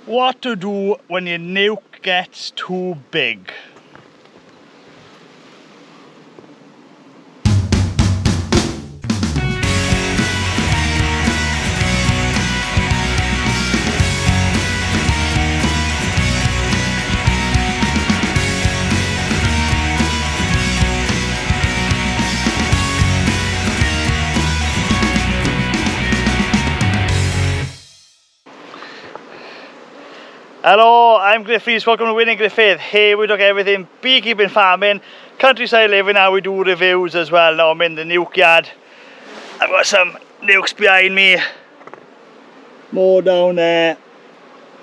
What to do when your nuke gets too big. Hello, I'm Griffiths, welcome to Winning Griffith. Here we look at everything beekeeping, farming, countryside living, now we do reviews as well. Now I'm in the nuke yard. I've got some nukes behind me. More down there,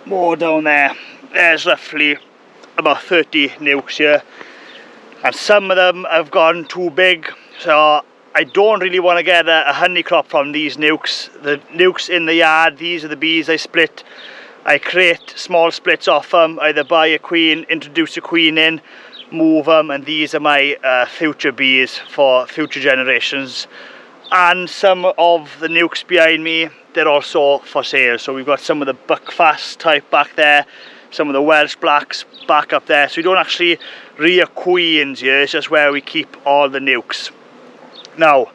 more down there. There's roughly about 30 nukes here. And some of them have gone too big, so I don't really want to get a honey crop from these nukes. The nukes in the yard, these are the bees I split. I create small splits off them, either buy a queen, introduce a queen in, move them, and these are my future bees for future generations. And some of the nukes behind me, they're also for sale. So we've got some of the Buckfast type back there, some of the Welsh blacks back up there. So we don't actually rear queens here, it's just where we keep all the nukes. Now,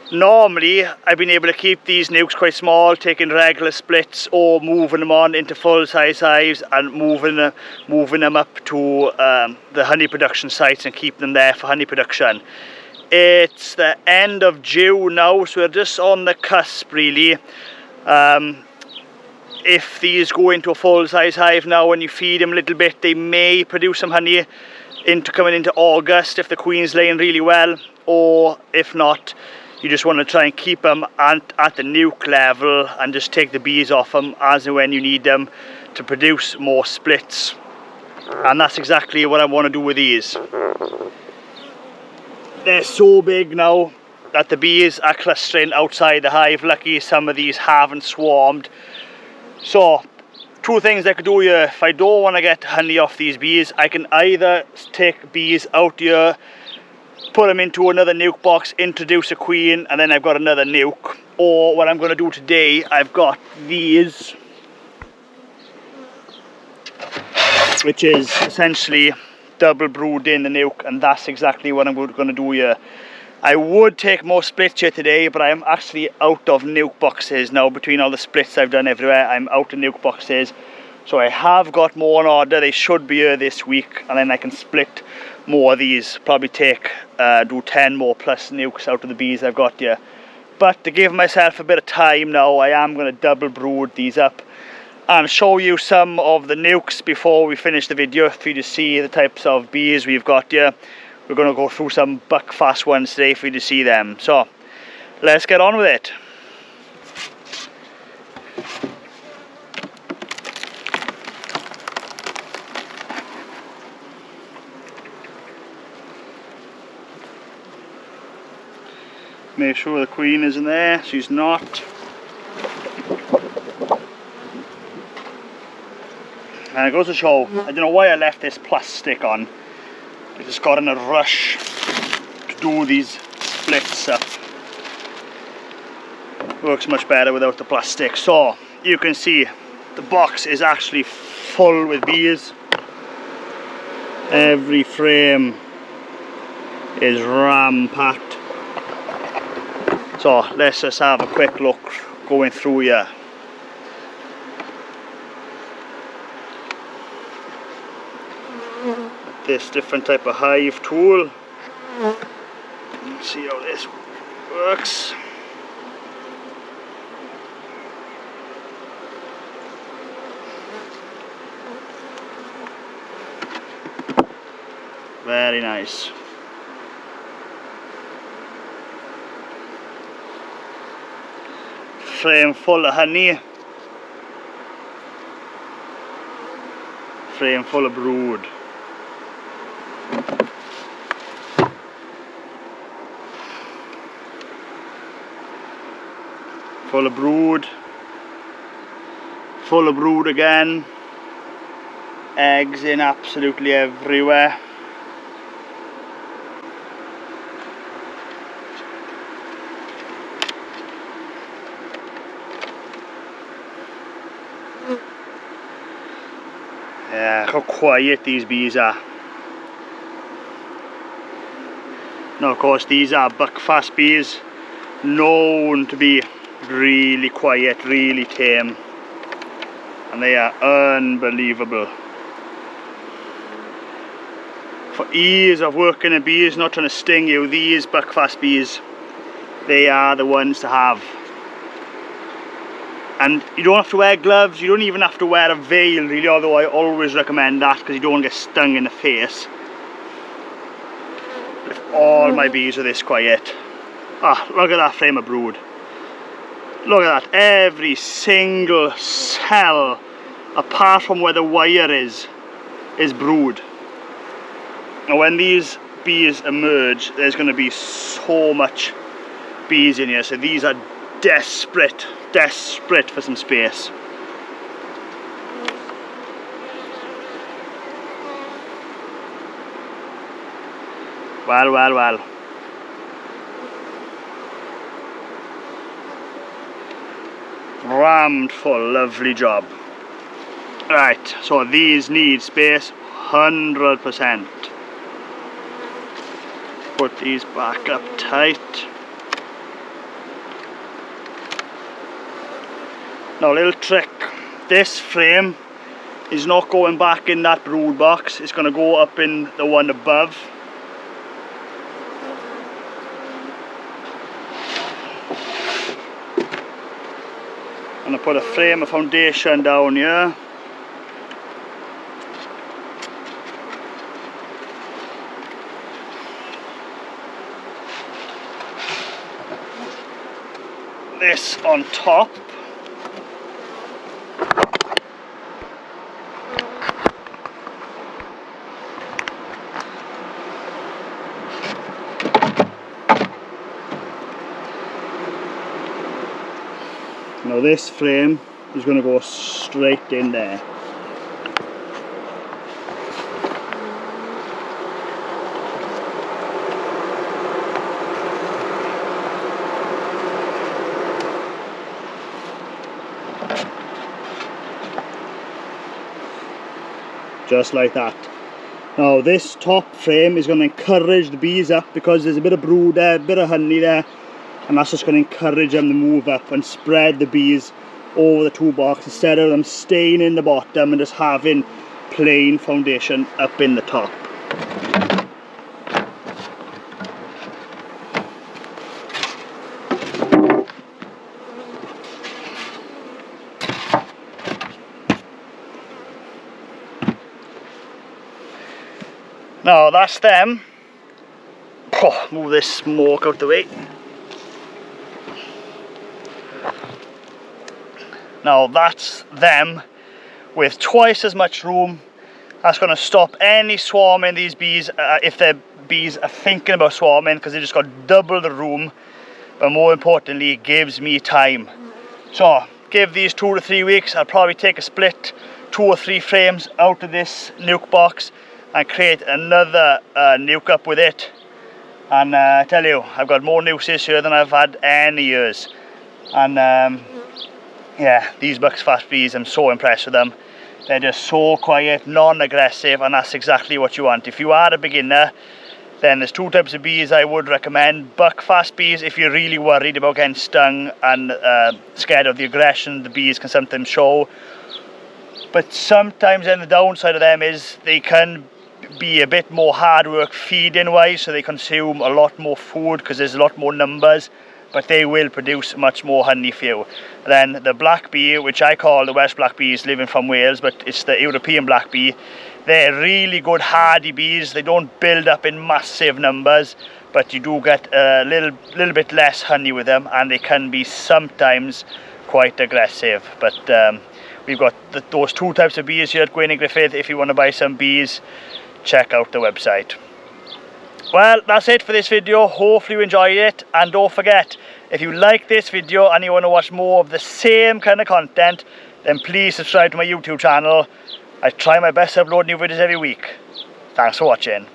normally I've been able to keep these nukes quite small, taking regular splits or moving them on into full size hives and moving them up to the honey production sites and keep them there for honey production. It's the end of June now, so we're just on the cusp really. If these go into a full size hive now and you feed them a little bit, they may produce some honey coming into August if the queen's laying really well, or if not, you just want to try and keep them at the nuke level and just take the bees off them as and when you need them to produce more splits. And that's exactly what I want to do with these. They're so big now that the bees are clustering outside the hive. Lucky some of these haven't swarmed. So, two things I could do here. If I don't want to get honey off these bees, I can either take bees out here, put them into another nuke box, introduce a queen, and then I've got another nuke. Or what I'm going to do today, I've got these, which is essentially double brood in the nuke, and that's exactly what I'm going to do here. I would take more splits here today, but I'm actually out of nuke boxes now. Between all the splits I've done everywhere, I'm out of nuke boxes. So I have got more on order. They should be here this week, and then I can split more of these. Probably do 10 more plus nukes out of the bees I've got here. But to give myself a bit of time now, I am going to double brood these up and show you some of the nukes before we finish the video for you to see the types of bees we've got here. We're going to go through some Buckfast ones today for you to see them. So let's get on with it. Make sure the queen isn't there. She's not. And it goes to show, I don't know why I left this plastic on. I just got in a rush to do these splits up. Works much better without the plastic. So you can see the box is actually full with bees. Every frame is ram-packed. So let's just have a quick look going through here. This different type of hive tool. Let's see how this works. Very nice. Frame full of honey. Frame full of brood. Full of brood. Full of brood again. Eggs in absolutely everywhere. Yeah, how quiet these bees are. Now of course these are Buckfast bees, known to be really quiet, really tame, and they are unbelievable. For ease of working in bees, not trying to sting you, these Buckfast bees, they are the ones to have. And you don't have to wear gloves, you don't even have to wear a veil really, although I always recommend that because you don't get stung in the face. If all my bees are this quiet. Ah, look at that frame of brood. Look at that, every single cell, apart from where the wire is brood. And when these bees emerge, there's going to be so much bees in here, so these are desperate for some space. Well. Rammed full, lovely job. Right, so these need space 100%. Put these back up tight. Now, a little trick, this frame is not going back in that brood box, it's going to go up in the one above. I'm going to put a frame of foundation down here. This on top. Now this frame is going to go straight in there. Just like that. Now this top frame is going to encourage the bees up because there's a bit of brood there, a bit of honey there, and that's just going to encourage them to move up and spread the bees over the toolbox instead of them staying in the bottom and just having plain foundation up in the top. Now that's them. Oh, move this smoke out the way. Now that's them with twice as much room. That's going to stop any swarming these bees if the bees are thinking about swarming, because they just got double the room, but more importantly it gives me time. So give these 2 to 3 weeks. I'll probably take a split 2 or 3 frames out of this nuke box and create another nuke up with it. And I tell you, I've got more nukes this year than I've had any years. And yeah, these Buckfast bees, I'm so impressed with them. They're just so quiet, non-aggressive, and that's exactly what you want. If you are a beginner, then there's 2 types of bees I would recommend. Buckfast bees, if you're really worried about getting stung and scared of the aggression the bees can sometimes show. But sometimes then the downside of them is they can be a bit more hard work feeding wise, so they consume a lot more food because there's a lot more numbers, but they will produce much more honey for you. Then the black bee, which I call the West black bees, living from Wales, but it's the European black bee. They're really good hardy bees. They don't build up in massive numbers, but you do get a little bit less honey with them, and they can be sometimes quite aggressive. But we've got those 2 types of bees here at Gwyn and Griffith. If you want to buy some bees, check out the website. Well, that's it for this video. Hopefully you enjoyed it, and don't forget, if you like this video and you want to watch more of the same kind of content, then please subscribe to my YouTube channel. I try my best to upload new videos every week. Thanks for watching.